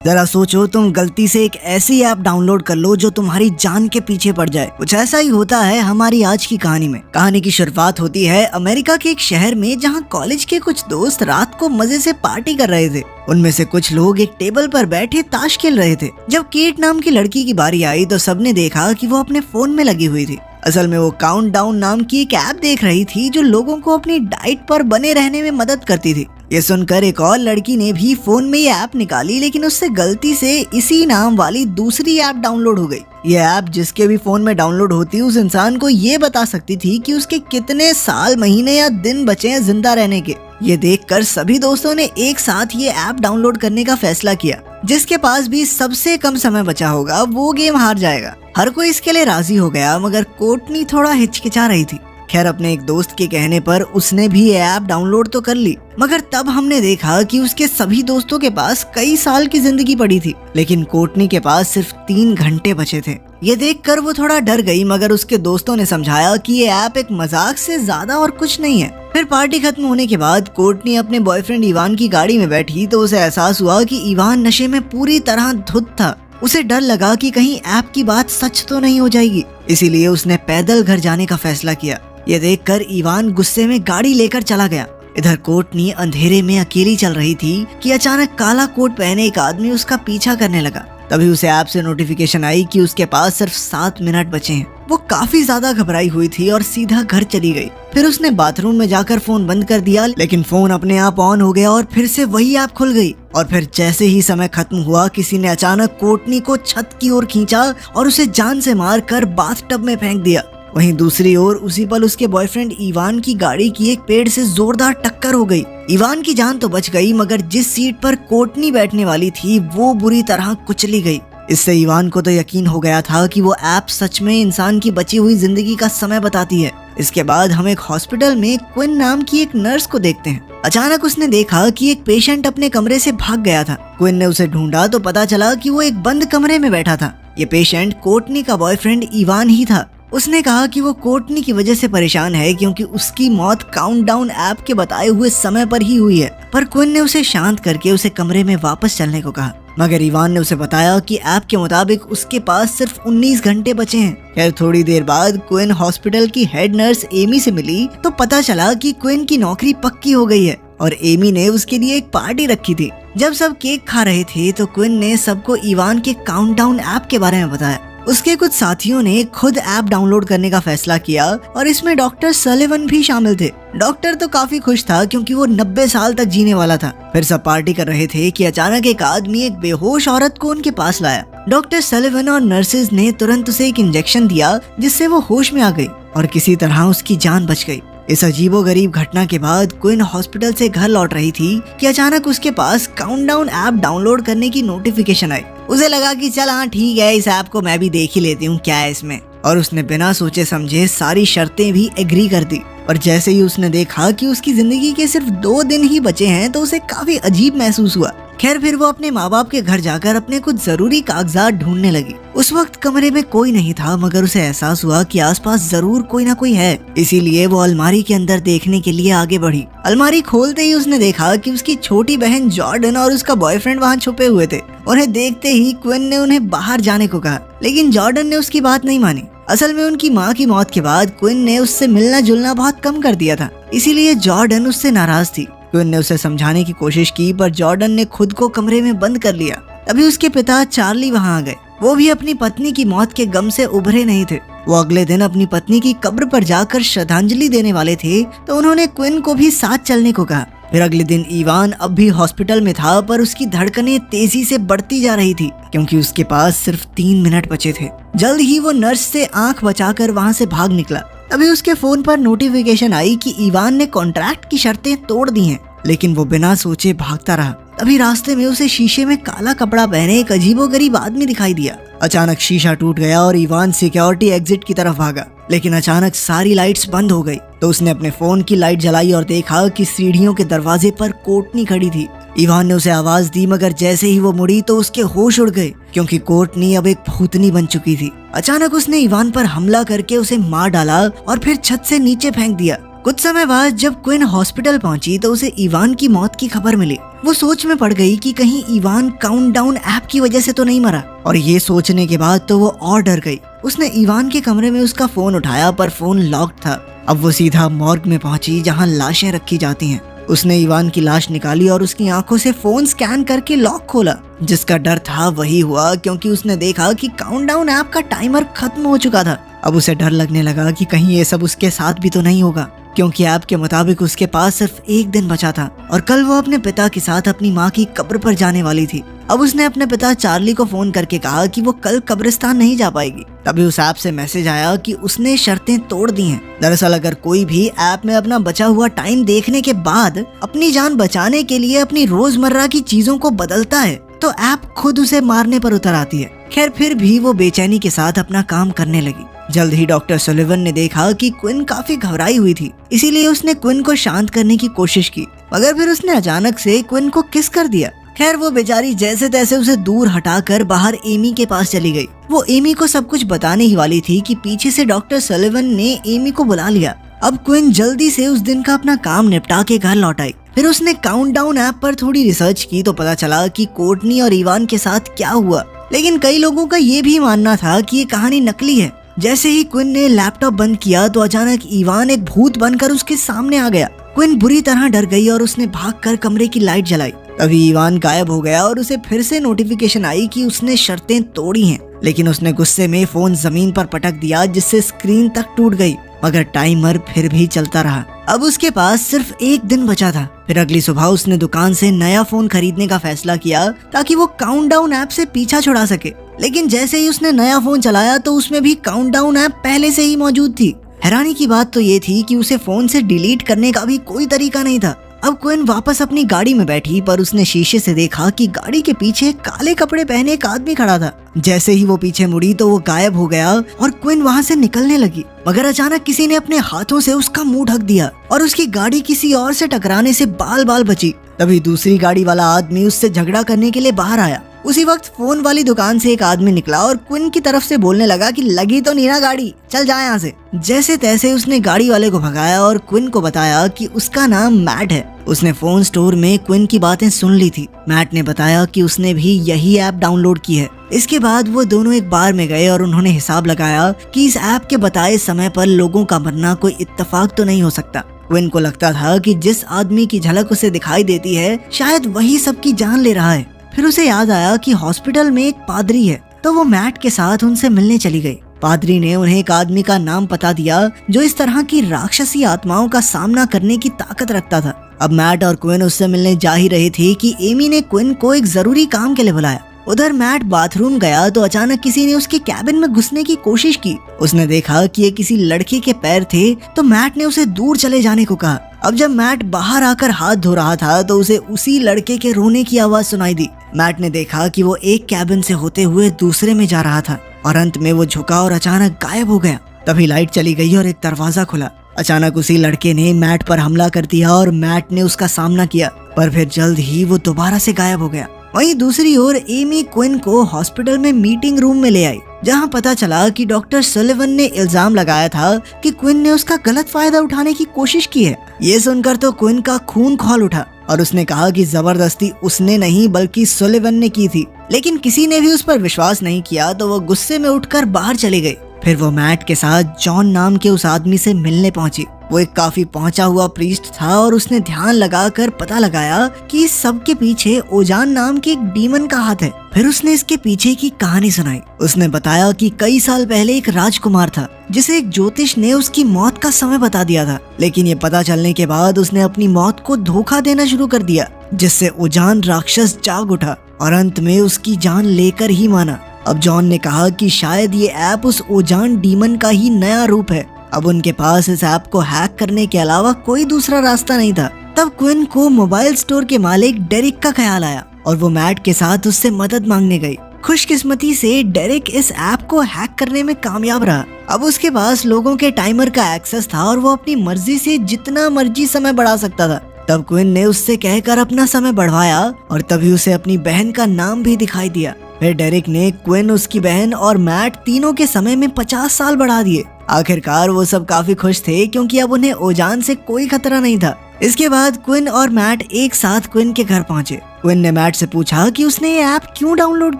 जरा सोचो, तुम गलती से एक ऐसी ऐप डाउनलोड कर लो जो तुम्हारी जान के पीछे पड़ जाए। कुछ ऐसा ही होता है हमारी आज की कहानी में। कहानी की शुरुआत होती है अमेरिका के एक शहर में, जहां कॉलेज के कुछ दोस्त रात को मजे से पार्टी कर रहे थे। उनमें से कुछ लोग एक टेबल पर बैठे ताश खेल रहे थे। जब केट नाम की लड़की की बारी आई तो सबने देखा कि वो अपने फोन में लगी हुई थी। असल में वो काउंटडाउन नाम की एक ऐप देख रही थी जो लोगों को अपनी डाइट पर बने रहने में मदद करती थी। ये सुनकर एक और लड़की ने भी फोन में ये ऐप निकाली, लेकिन उससे गलती से इसी नाम वाली दूसरी ऐप डाउनलोड हो गई। ये ऐप जिसके भी फोन में डाउनलोड होती, उस इंसान को ये बता सकती थी कि उसके कितने साल, महीने या दिन बचे हैं जिंदा रहने के। ये देखकर सभी दोस्तों ने एक साथ ये ऐप डाउनलोड करने का फैसला किया। जिसके पास भी सबसे कम समय बचा होगा वो गेम हार जाएगा। हर कोई इसके लिए राजी हो गया, मगर कोर्टनी थोड़ा हिचकिचा रही थी। खैर, अपने एक दोस्त के कहने पर उसने भी ये ऐप डाउनलोड तो कर ली, मगर तब हमने देखा कि उसके सभी दोस्तों के पास कई साल की जिंदगी पड़ी थी, लेकिन कोर्टनी के पास सिर्फ 3 घंटे बचे थे। ये देखकर वो थोड़ा डर गई, मगर उसके दोस्तों ने समझाया कि ये ऐप एक मजाक से ज्यादा और कुछ नहीं है। फिर पार्टी खत्म होने के बाद कोर्टनी अपने बॉयफ्रेंड इवान की गाड़ी में बैठी तो उसे एहसास हुआ कि इवान नशे में पूरी तरह धुत था। उसे डर लगा कि कहीं ऐप की बात सच तो नहीं हो जाएगी, इसीलिए उसने पैदल घर जाने का फैसला किया। ये देखकर इवान गुस्से में गाड़ी लेकर चला गया। इधर कोर्टनी अंधेरे में अकेली चल रही थी कि अचानक काला कोट पहने एक आदमी उसका पीछा करने लगा। तभी उसे ऐप से नोटिफिकेशन आई कि उसके पास सिर्फ 7 मिनट बचे हैं। वो काफी ज्यादा घबराई हुई थी और सीधा घर चली गई। फिर उसने बाथरूम में जाकर फोन बंद कर दिया, लेकिन फोन अपने आप ऑन हो गया और फिर से वही ऐप खुल गई। और फिर जैसे ही समय खत्म हुआ, किसी ने अचानक कोर्टनी को छत की ओर खींचा और उसे जान से मार कर बाथटब में फेंक दिया। वहीं दूसरी ओर उसी पल उसके बॉयफ्रेंड इवान की गाड़ी की एक पेड़ से जोरदार टक्कर हो गई। इवान की जान तो बच गई, मगर जिस सीट पर कोर्टनी बैठने वाली थी वो बुरी तरह कुचली गई। इससे इवान को तो यकीन हो गया था कि वो ऐप सच में इंसान की बची हुई जिंदगी का समय बताती है। इसके बाद हम एक हॉस्पिटल में क्विन नाम की एक नर्स को देखते हैं। अचानक उसने देखा कि एक पेशेंट अपने कमरे से भाग गया था। क्विन ने उसे ढूंढा तो पता चला कि वो एक बंद कमरे में बैठा था। ये पेशेंट कोर्टनी का बॉयफ्रेंड इवान ही था। उसने कहा कि वो कोर्टनी की वजह से परेशान है क्योंकि उसकी मौत काउंटडाउन ऐप के बताए हुए समय पर ही हुई है। पर क्विन ने उसे शांत करके उसे कमरे में वापस चलने को कहा, मगर इवान ने उसे बताया कि ऐप के मुताबिक उसके पास सिर्फ 19 घंटे बचे हैं। खैर, थोड़ी देर बाद क्विन हॉस्पिटल की हेड नर्स एमी से मिली तो पता चला कि क्विन की नौकरी पक्की हो गई है और एमी ने उसके लिए एक पार्टी रखी थी। जब सब केक खा रहे थे तो क्विन ने सबको इवान के काउंटडाउन ऐप के बारे में बताया। उसके कुछ साथियों ने खुद ऐप डाउनलोड करने का फैसला किया और इसमें डॉक्टर सलिवन भी शामिल थे। डॉक्टर तो काफी खुश था क्योंकि वो 90 साल तक जीने वाला था। फिर सब पार्टी कर रहे थे कि अचानक एक आदमी एक बेहोश औरत को उनके पास लाया। डॉक्टर सलिवन और नर्सेज ने तुरंत उसे एक इंजेक्शन दिया, जिससे वो होश में आ गई और किसी तरह उसकी जान बच गई। इस अजीबोगरीब घटना के बाद क्विन हॉस्पिटल से घर लौट रही थी कि अचानक उसके पास काउंटडाउन ऐप डाउनलोड करने की नोटिफिकेशन आई। उसे लगा कि चल हाँ ठीक है, इस ऐप को मैं भी देख ही लेती हूँ क्या है इसमें, और उसने बिना सोचे समझे सारी शर्तें भी एग्री कर दी। और जैसे ही उसने देखा कि उसकी जिंदगी के सिर्फ 2 दिन ही बचे हैं तो उसे काफी अजीब महसूस हुआ। खैर, फिर वो अपने माँ बाप के घर जाकर अपने कुछ जरूरी कागजात ढूंढने लगी। उस वक्त कमरे में कोई नहीं था, मगर उसे एहसास हुआ कि आसपास जरूर कोई ना कोई है। इसीलिए वो अलमारी के अंदर देखने के लिए आगे बढ़ी। अलमारी खोलते ही उसने देखा कि उसकी छोटी बहन जॉर्डन और उसका बॉयफ्रेंड वहाँ छुपे हुए थे। उन्हें देखते ही क्विन ने उन्हें बाहर जाने को कहा, लेकिन जॉर्डन ने उसकी बात नहीं मानी। असल में उनकी माँ की मौत के बाद क्विन ने उससे मिलना जुलना बहुत कम कर दिया था, इसीलिए जॉर्डन उससे नाराज थी। क्विन ने उसे समझाने की कोशिश की, पर जॉर्डन ने खुद को कमरे में बंद कर लिया। तभी उसके पिता चार्ली वहाँ आ गए। वो भी अपनी पत्नी की मौत के गम से उभरे नहीं थे। वो अगले दिन अपनी पत्नी की कब्र पर जाकर श्रद्धांजलि देने वाले थे तो उन्होंने क्विन को भी साथ चलने को कहा। फिर अगले दिन इवान अब भी हॉस्पिटल में था, पर उसकी धड़कनें तेजी से बढ़ती जा रही थी क्योंकि उसके पास सिर्फ 3 मिनट बचे थे। जल्द ही वो नर्स से आंख बचाकर वहाँ से भाग निकला। तभी उसके फोन पर नोटिफिकेशन आई कि इवान ने कॉन्ट्रैक्ट की शर्तें तोड़ दी हैं, लेकिन वो बिना सोचे भागता रहा। तभी रास्ते में उसे शीशे में काला कपड़ा पहने एक अजीबोगरीब आदमी दिखाई दिया। अचानक शीशा टूट गया और इवान सिक्योरिटी एग्जिट की तरफ भागा, लेकिन अचानक सारी लाइट्स बंद हो गई। तो उसने अपने फोन की लाइट जलाई और देखा कि सीढ़ियों के दरवाजे पर कोर्टनी खड़ी थी। इवान ने उसे आवाज दी, मगर जैसे ही वो मुड़ी तो उसके होश उड़ गए क्योंकि कोर्टनी अब एक भूतनी बन चुकी थी। अचानक उसने इवान पर हमला करके उसे मार डाला और फिर छत से नीचे फेंक दिया। कुछ समय बाद जब क्विन हॉस्पिटल पहुंची तो उसे इवान की मौत की खबर मिली। वो सोच में पड़ गई कि कहीं इवान काउंटडाउन ऐप की वजह से तो नहीं मरा, और ये सोचने के बाद तो वो और डर गई। उसने इवान के कमरे में उसका फोन उठाया पर फोन लॉक्ड था। अब वो सीधा मॉर्ग में पहुंची जहां लाशें रखी जाती हैं। उसने इवान की लाश निकाली और उसकी आंखों से फोन स्कैन करके लॉक खोला। जिसका डर था वही हुआ, क्योंकि उसने देखा कि काउंटडाउन ऐप का टाइमर खत्म हो चुका था। अब उसे डर लगने लगा कि कहीं ये सब उसके साथ भी तो नहीं होगा, क्योंकि ऐप के मुताबिक उसके पास सिर्फ एक दिन बचा था और कल वो अपने पिता के साथ अपनी माँ की कब्र पर जाने वाली थी। अब उसने अपने पिता चार्ली को फोन करके कहा कि वो कल कब्रिस्तान नहीं जा पाएगी। तभी उस ऐप से मैसेज आया कि उसने शर्तें तोड़ दी हैं। दरअसल अगर कोई भी ऐप में अपना बचा हुआ टाइम देखने के बाद अपनी जान बचाने के लिए अपनी रोजमर्रा की चीजों को बदलता है तो ऐप खुद उसे मारने पर उतर आती है। खैर फिर भी वो बेचैनी के साथ अपना काम करने लगी। जल्द ही डॉक्टर सुलिवन ने देखा कि क्विन काफी घबराई हुई थी, इसीलिए उसने क्विन को शांत करने की कोशिश की, मगर फिर उसने अचानक से क्विन को किस कर दिया। खैर वो बेचारी जैसे तैसे उसे दूर हटाकर बाहर एमी के पास चली गई। वो एमी को सब कुछ बताने ही वाली थी कि पीछे से डॉक्टर सुलिवन ने एमी को बुला लिया। अब क्विन जल्दी से उस दिन का अपना काम निपटा के घर लौट आई। फिर उसने काउंटडाउन ऐप पर थोड़ी रिसर्च की तो पता चला कि कोर्टनी और इवान के साथ क्या हुआ, लेकिन कई लोगों का ये भी मानना था कि ये कहानी नकली है। जैसे ही क्विन ने लैपटॉप बंद किया तो अचानक इवान एक भूत बनकर उसके सामने आ गया। क्विन बुरी तरह डर गई और उसने भागकर कमरे की लाइट जलाई। तभी इवान गायब हो गया और उसे फिर से नोटिफिकेशन आई कि उसने शर्तें तोड़ी हैं, लेकिन उसने गुस्से में फोन जमीन पर पटक दिया जिससे स्क्रीन तक टूट गई, मगर टाइमर फिर भी चलता रहा। अब उसके पास सिर्फ एक दिन बचा था। फिर अगली सुबह उसने दुकान से नया फोन खरीदने का फैसला किया ताकि वो काउंटडाउन ऐप से पीछा छुड़ा सके। लेकिन जैसे ही उसने नया फोन चलाया तो उसमें भी काउंटडाउन ऐप पहले से ही मौजूद थी। हैरानी की बात तो ये थी कि उसे फोन से डिलीट करने का भी कोई तरीका नहीं था। अब क्विन वापस अपनी गाड़ी में बैठी पर उसने शीशे से देखा कि गाड़ी के पीछे काले कपड़े पहने एक आदमी खड़ा था। जैसे ही वो पीछे मुड़ी तो वो गायब हो गया और क्विन वहाँ से निकलने लगी, मगर अचानक किसी ने अपने हाथों से उसका मुंह ढक दिया और उसकी गाड़ी किसी और से टकराने से बाल बाल बची। तभी दूसरी गाड़ी वाला आदमी उससे झगड़ा करने के लिए बाहर आया। उसी वक्त फोन वाली दुकान से एक आदमी निकला और क्विन की तरफ से बोलने लगा कि लगी तो नहीं ना गाड़ी, चल जा यहाँ से। जैसे तैसे उसने गाड़ी वाले को भगाया और क्विन को बताया कि उसका नाम मैट है। उसने फोन स्टोर में क्विन की बातें सुन ली थी। मैट ने बताया कि उसने भी यही ऐप डाउनलोड की है। इसके बाद वो दोनों एक बार में गए और उन्होंने हिसाब लगाया कि इस ऐप के बताए समय पर लोगों का मरना कोई इत्तेफाक तो नहीं हो सकता। क्विन को लगता था कि जिस आदमी की झलक उसे दिखाई देती है शायद वही सबकी जान ले रहा है। फिर उसे याद आया कि हॉस्पिटल में एक पादरी है, तो वो मैट के साथ उनसे मिलने चली गई। पादरी ने उन्हें एक आदमी का नाम पता दिया जो इस तरह की राक्षसी आत्माओं का सामना करने की ताकत रखता था। अब मैट और क्विन उससे मिलने जा ही रहे थे कि एमी ने क्विन को एक जरूरी काम के लिए बुलाया। उधर मैट बाथरूम गया तो अचानक किसी ने उसके कैबिन में घुसने की कोशिश की। उसने देखा कि ये किसी लड़के के पैर थे तो मैट ने उसे दूर चले जाने को कहा। अब जब मैट बाहर आकर हाथ धो रहा था तो उसे उसी लड़के के रोने की आवाज सुनाई दी। मैट ने देखा कि वो एक कैबिन से होते हुए दूसरे में जा रहा था और अंत में वो झुका और अचानक गायब हो गया। तभी लाइट चली गई और एक दरवाजा खुला। अचानक उसी लड़के ने मैट पर हमला कर दिया और मैट ने उसका सामना किया, पर फिर जल्द ही वो दोबारा से गायब हो गया। वहीं दूसरी ओर एमी क्विन को हॉस्पिटल में मीटिंग रूम में ले आई, जहां पता चला कि डॉक्टर सुलिवन ने इल्जाम लगाया था कि क्विन ने उसका गलत फायदा उठाने की कोशिश की है। ये सुनकर तो क्विन का खून खौल उठा और उसने कहा कि जबरदस्ती उसने नहीं बल्कि सुलिवन ने की थी। लेकिन किसी ने भी उस पर विश्वास नहीं किया तो वो गुस्से में उठकर बाहर चले गए। फिर वो मैट के साथ जॉन नाम के उस आदमी से मिलने पहुंची। वो एक काफी पहुंचा हुआ प्रीस्ट था और उसने ध्यान लगाकर पता लगाया कि इस सब के पीछे ओजान नाम के एक डीमन का हाथ है। फिर उसने इसके पीछे की कहानी सुनाई। उसने बताया कि कई साल पहले एक राजकुमार था जिसे एक ज्योतिष ने उसकी मौत का समय बता दिया था, लेकिन ये पता चलने के बाद उसने अपनी मौत को धोखा देना शुरू कर दिया, जिससे ओजान राक्षस जाग उठा और अंत में उसकी जान लेकर ही माना। अब जॉन ने कहा कि शायद ये ऐप उस ओजान डीमन का ही नया रूप है। अब उनके पास इस ऐप को हैक करने के अलावा कोई दूसरा रास्ता नहीं था। तब क्विन को मोबाइल स्टोर के मालिक डेरिक का ख्याल आया और वो मैट के साथ उससे मदद मांगने गई। खुशकिस्मती से डेरिक इस ऐप को हैक करने में कामयाब रहा। अब उसके पास लोगों के टाइमर का एक्सेस था और वो अपनी मर्जी से जितना मर्जी समय बढ़ा सकता था। तब क्विन ने उससे कहकर अपना समय बढ़वाया और तभी उसे अपनी बहन का नाम भी दिखाई दिया। फिर डेरिक ने क्विन, उसकी बहन और मैट तीनों के समय में 50 साल बढ़ा दिए। आखिरकार वो सब काफी खुश थे क्योंकि अब उन्हें ओजान से कोई खतरा नहीं था। इसके बाद क्विन और मैट एक साथ क्विन के घर पहुंचे। क्विन ने मैट से पूछा कि उसने ये ऐप क्यों डाउनलोड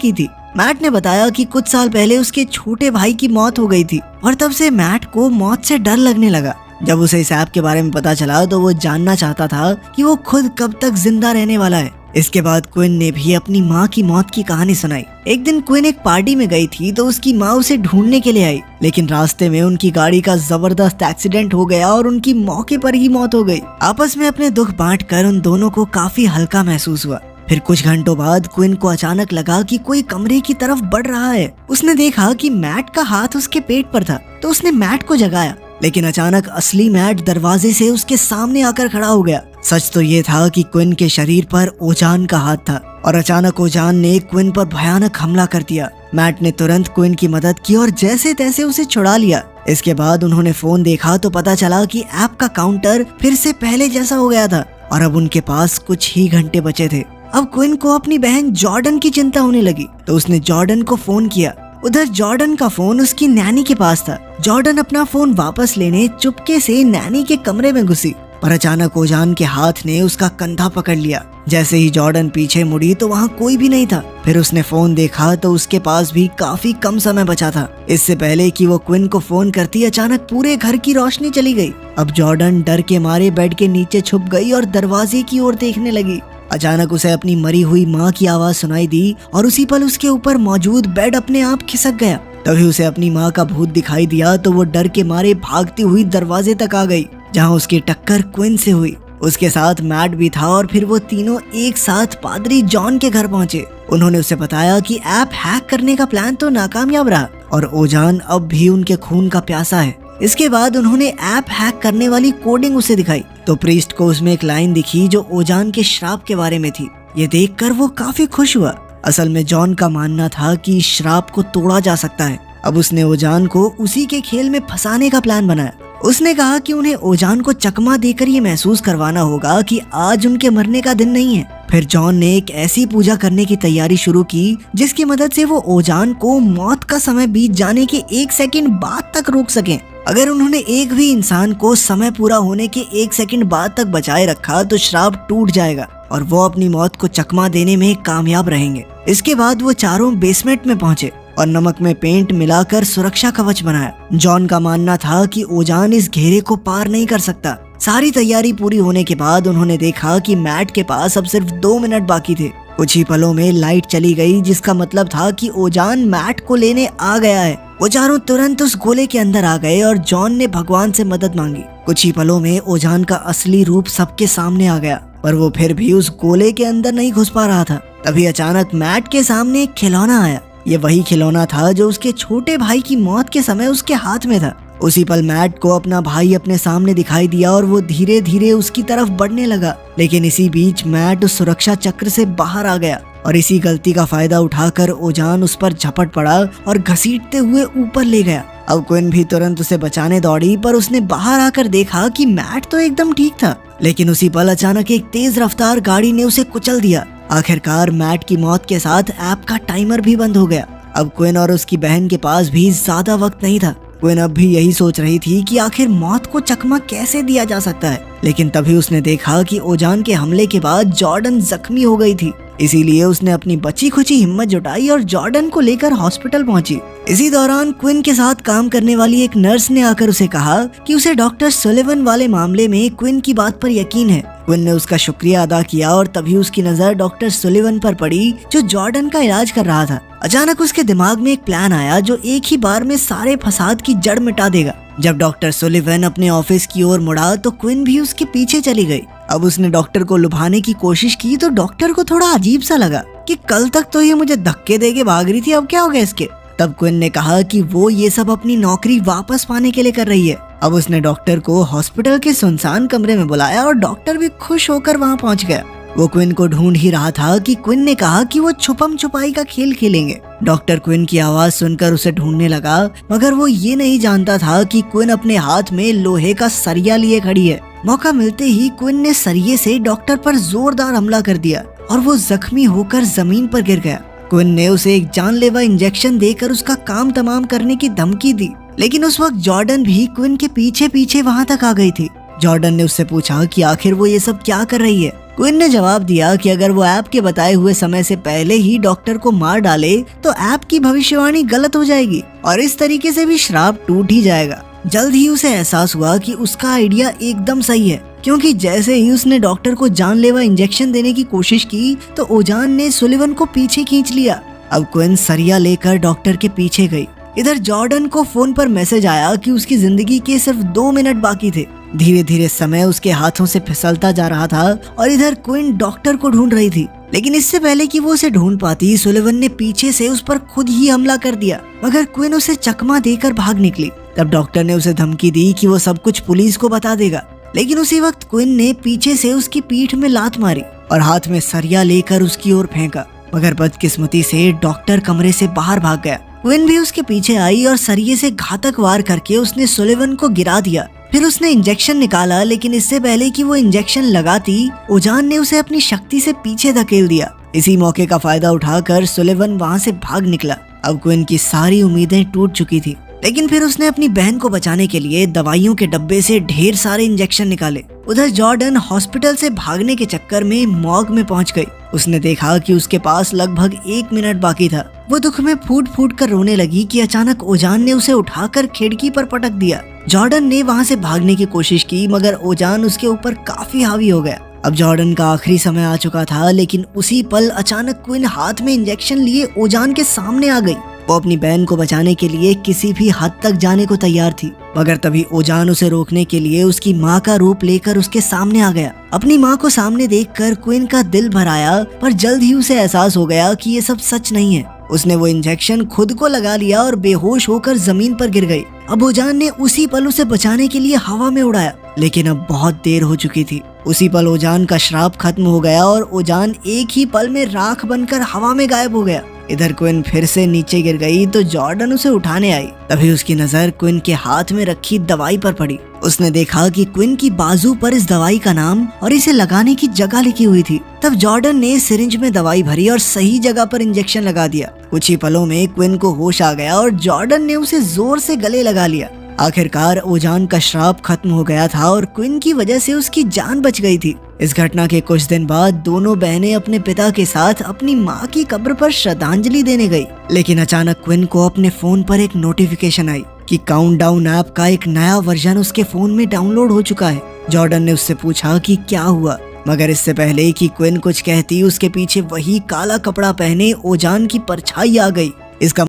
की थी। मैट ने बताया कि कुछ साल पहले उसके छोटे भाई की मौत हो गई थी और तब से मैट को मौत से डर लगने लगा। जब उसे इस ऐप के बारे में पता चला तो वो जानना चाहता था कि वो खुद कब तक जिंदा रहने वाला है। इसके बाद क्विन ने भी अपनी माँ की मौत की कहानी सुनाई। एक दिन क्विन एक पार्टी में गई थी तो उसकी माँ उसे ढूंढने के लिए आई, लेकिन रास्ते में उनकी गाड़ी का जबरदस्त एक्सीडेंट हो गया और उनकी मौके पर ही मौत हो गई। आपस में अपने दुख बांटकर उन दोनों को काफी हल्का महसूस हुआ। फिर कुछ घंटों बाद क्विन को अचानक लगा कि कोई कमरे की तरफ बढ़ रहा है। उसने देखा कि मैट का हाथ उसके पेट पर था तो उसने मैट को जगाया, लेकिन अचानक असली मैट दरवाजे से उसके सामने आकर खड़ा हो गया। सच तो ये था कि क्विन के शरीर पर ओजान का हाथ था और अचानक ओजान ने क्विन पर भयानक हमला कर दिया। मैट ने तुरंत क्विन की मदद की और जैसे तैसे उसे छुड़ा लिया। इसके बाद उन्होंने फोन देखा तो पता चला कि ऐप का काउंटर फिर से पहले जैसा हो गया था और अब उनके पास कुछ ही घंटे बचे थे। अब क्विन को अपनी बहन जॉर्डन की चिंता होने लगी तो उसने जॉर्डन को फोन किया। उधर जॉर्डन का फोन उसकी नैनी के पास था। जॉर्डन अपना फोन वापस लेने चुपके से नैनी के कमरे में घुसी, पर अचानक ओजान के हाथ ने उसका कंधा पकड़ लिया। जैसे ही जॉर्डन पीछे मुड़ी तो वहाँ कोई भी नहीं था। फिर उसने फोन देखा तो उसके पास भी काफी कम समय बचा था। इससे पहले कि वो क्विन को फोन करती अचानक पूरे घर की रोशनी चली गई। अब जॉर्डन डर के मारे बेड के नीचे छुप गई और दरवाजे की ओर देखने लगी। अचानक उसे अपनी मरी हुई माँ की आवाज सुनाई दी और उसी पल उसके ऊपर मौजूद बेड अपने आप खिसक गया। तभी उसे अपनी माँ का भूत दिखाई दिया तो वो डर के मारे भागती हुई दरवाजे तक आ गई, जहाँ उसकी टक्कर क्विन से हुई। उसके साथ मैट भी था और फिर वो तीनों एक साथ पादरी जॉन के घर पहुंचे। उन्होंने उसे बताया कि ऐप हैक करने का प्लान तो नाकामयाब रहा और ओजान अब भी उनके खून का प्यासा है। इसके बाद उन्होंने ऐप हैक करने वाली कोडिंग उसे दिखाई तो प्रीस्ट को उसमें एक लाइन दिखी जो ओजान के श्राप के बारे में थी। ये देखकर वो काफी खुश हुआ। असल में जॉन का मानना था कि श्राप को तोड़ा जा सकता है। अब उसने ओजान को उसी के खेल में फंसाने का प्लान बनाया। उसने कहा कि उन्हें ओजान को चकमा देकर ये महसूस करवाना होगा कि आज उनके मरने का दिन नहीं है। फिर जॉन ने एक ऐसी पूजा करने की तैयारी शुरू की जिसकी मदद से वो ओजान को मौत का समय बीत जाने के 1 सेकंड बाद तक रोक सकें। अगर उन्होंने एक भी इंसान को समय पूरा होने के 1 सेकंड बाद तक बचाए रखा तो श्राप टूट जाएगा और वो अपनी मौत को चकमा देने में कामयाब रहेंगे। इसके बाद वो चारों बेसमेंट में पहुंचे और नमक में पेंट मिलाकर सुरक्षा कवच बनाया। जॉन का मानना था कि ओजान इस घेरे को पार नहीं कर सकता। सारी तैयारी पूरी होने के बाद उन्होंने देखा कि मैट के पास अब सिर्फ 2 मिनट बाकी थे। कुछ ही पलों में लाइट चली गई जिसका मतलब था कि ओजान मैट को लेने आ गया है। वो चारों तुरंत उस गोले के अंदर आ गए और जॉन ने भगवान से मदद मांगी। कुछ ही पलों में ओजान का असली रूप सबके सामने आ गया, पर वो फिर भी उस गोले के अंदर नहीं घुस पा रहा था। तभी अचानक मैट के सामने एक खिलौना आया। ये वही खिलौना था जो उसके छोटे भाई की मौत के समय उसके हाथ में था। उसी पल मैट को अपना भाई अपने सामने दिखाई दिया और वो धीरे धीरे उसकी तरफ बढ़ने लगा। लेकिन इसी बीच मैट उस सुरक्षा चक्र से बाहर आ गया और इसी गलती का फायदा उठाकर ओजान उस पर झपट पड़ा और घसीटते हुए ऊपर ले गया। अब क्विन भी तुरंत उसे बचाने दौड़ी, पर उसने बाहर आकर देखा कि मैट तो एकदम ठीक था, लेकिन उसी पल अचानक एक तेज रफ्तार गाड़ी ने उसे कुचल दिया। आखिरकार मैट की मौत के साथ ऐप का टाइमर भी बंद हो गया। अब क्विन और उसकी बहन के पास भी ज्यादा वक्त नहीं था। क्विन अब भी यही सोच रही थी कि आखिर मौत को चकमा कैसे दिया जा सकता है, लेकिन तभी उसने देखा कि ओजान के हमले के बाद जॉर्डन जख्मी हो गई थी। इसीलिए उसने अपनी बची खुची हिम्मत जुटाई और जॉर्डन को लेकर हॉस्पिटल पहुंची। इसी दौरान क्विन के साथ काम करने वाली एक नर्स ने आकर उसे कहा कि उसे डॉक्टर सुलिवन वाले मामले में क्विन की बात पर यकीन है। क्विन ने उसका शुक्रिया अदा किया और तभी उसकी नजर डॉक्टर सुलिवन पर पड़ी जो जॉर्डन का इलाज कर रहा था। अचानक उसके दिमाग में एक प्लान आया जो एक ही बार में सारे फसाद की जड़ मिटा देगा। जब डॉक्टर सुलिवन अपने ऑफिस की ओर मुड़ा तो क्विन भी उसके पीछे चली गई। अब उसने डॉक्टर को लुभाने की कोशिश की तो डॉक्टर को थोड़ा अजीब सा लगा कि कल तक तो ये मुझे धक्के देके भाग रही थी, अब क्या हो गया इसके। तब क्विन ने कहा कि वो ये सब अपनी नौकरी वापस पाने के लिए कर रही है। अब उसने डॉक्टर को हॉस्पिटल के सुनसान कमरे में बुलाया और डॉक्टर भी खुश होकर वहाँ पहुँच गया। वो क्विन को ढूंढ ही रहा था कि क्विन ने कहा कि वो छुपम छुपाई का खेल खेलेंगे। डॉक्टर क्विन की आवाज सुनकर उसे ढूंढने लगा, मगर वो ये नहीं जानता था कि क्विन अपने हाथ में लोहे का सरिया लिए खड़ी है। मौका मिलते ही क्विन ने सरिये से डॉक्टर पर जोरदार हमला कर दिया और वो जख्मी होकर जमीन पर गिर गया। क्विन ने उसे एक जानलेवा इंजेक्शन देकर उसका काम तमाम करने की धमकी दी। लेकिन उस वक्त जॉर्डन भी क्विन के पीछे पीछे वहाँ तक आ गई थी। जॉर्डन ने उससे पूछा कि आखिर वो ये सब क्या कर रही है। क्विन ने जवाब दिया कि अगर वो ऐप के बताए हुए समय से पहले ही डॉक्टर को मार डाले तो ऐप की भविष्यवाणी गलत हो जाएगी और इस तरीके से भी श्राप टूट ही जाएगा। जल्द ही उसे एहसास हुआ कि उसका आइडिया एकदम सही है, क्योंकि जैसे ही उसने डॉक्टर को जानलेवा इंजेक्शन देने की कोशिश की तो ओजान ने सुलिवन को पीछे खींच लिया। अब क्विन सरिया लेकर डॉक्टर के पीछे गई। इधर जॉर्डन को फोन पर मैसेज आया कि उसकी जिंदगी के सिर्फ 2 मिनट बाकी थे। धीरे धीरे समय उसके हाथों से फिसलता जा रहा था और इधर क्विन डॉक्टर को ढूंढ रही थी। लेकिन इससे पहले कि वो उसे ढूंढ पाती, सुलिवन ने पीछे से उस पर खुद ही हमला कर दिया, मगर क्विन उसे चकमा देकर भाग निकली। तब डॉक्टर ने उसे धमकी दी कि वो सब कुछ पुलिस को बता देगा। लेकिन उसी वक्त क्विन ने पीछे से उसकी पीठ में लात मारी और हाथ में सरिया लेकर उसकी ओर फेंका, मगर बदकिस्मती से डॉक्टर कमरे से बाहर भाग गया। क्विन भी उसके पीछे आई और सरिये से घातक वार करके उसने सुलिवन को गिरा दिया। फिर उसने इंजेक्शन निकाला, लेकिन इससे पहले कि वो इंजेक्शन लगाती, ओजान ने उसे अपनी शक्ति से पीछे धकेल दिया। इसी मौके का फायदा उठाकर सुलिवन वहाँ से भाग निकला। अब क्विन की सारी उम्मीदें टूट चुकी थी, लेकिन फिर उसने अपनी बहन को बचाने के लिए दवाइयों के डब्बे से ढेर सारे इंजेक्शन निकाले। उधर जॉर्डन हॉस्पिटल से भागने के चक्कर में मॉर्ग में पहुंच गई। उसने देखा कि उसके पास लगभग 1 मिनट बाकी था। वो दुख में फूट फूट कर रोने लगी कि अचानक ओजान ने उसे उठाकर खिड़की पर पटक दिया। जॉर्डन ने वहाँ से भागने की कोशिश की, मगर ओजान उसके ऊपर काफी हावी हो गया। अब जॉर्डन का आखिरी समय आ चुका था, लेकिन उसी पल अचानक क्विन हाथ में इंजेक्शन लिए ओजान के सामने आ गई। वो अपनी बहन को बचाने के लिए किसी भी हद तक जाने को तैयार थी, मगर तभी ओजान उसे रोकने के लिए उसकी माँ का रूप लेकर उसके सामने आ गया। अपनी माँ को सामने देखकर क्विन का दिल भर आया, पर जल्द ही उसे एहसास हो गया कि ये सब सच नहीं है। उसने वो इंजेक्शन खुद को लगा लिया और बेहोश होकर जमीन पर गिर गई। अब ओजान ने उसी पल उसे बचाने के लिए हवा में उड़ाया, लेकिन अब बहुत देर हो चुकी थी। उसी पल ओजान का श्राप खत्म हो गया और ओजान एक ही पल में राख बनकर हवा में गायब हो गया। इधर क्विन फिर से नीचे गिर गई तो जॉर्डन उसे उठाने आई। तभी उसकी नजर क्विन के हाथ में रखी दवाई पर पड़ी। उसने देखा कि क्विन की बाजू पर इस दवाई का नाम और इसे लगाने की जगह लिखी हुई थी। तब जॉर्डन ने सिरिंज में दवाई भरी और सही जगह पर इंजेक्शन लगा दिया। कुछ ही पलों में क्विन को होश आ गया और जॉर्डन ने उसे जोर से गले लगा लिया। आखिरकार ओजान का श्राप खत्म हो गया था और क्विन की वजह से उसकी जान बच गई थी। इस घटना के कुछ दिन बाद दोनों बहनें अपने पिता के साथ अपनी माँ की कब्र पर श्रद्धांजलि देने गई। लेकिन अचानक क्विन को अपने फोन पर एक नोटिफिकेशन आई कि काउंटडाउन ऐप का एक नया वर्जन उसके फोन में डाउनलोड हो चुका है। जॉर्डन ने उससे पूछा कि क्या हुआ, मगर इससे पहले कि क्विन कुछ कहती, उसके पीछे वही काला कपड़ा पहने ओजान की परछाई आ गई। इसका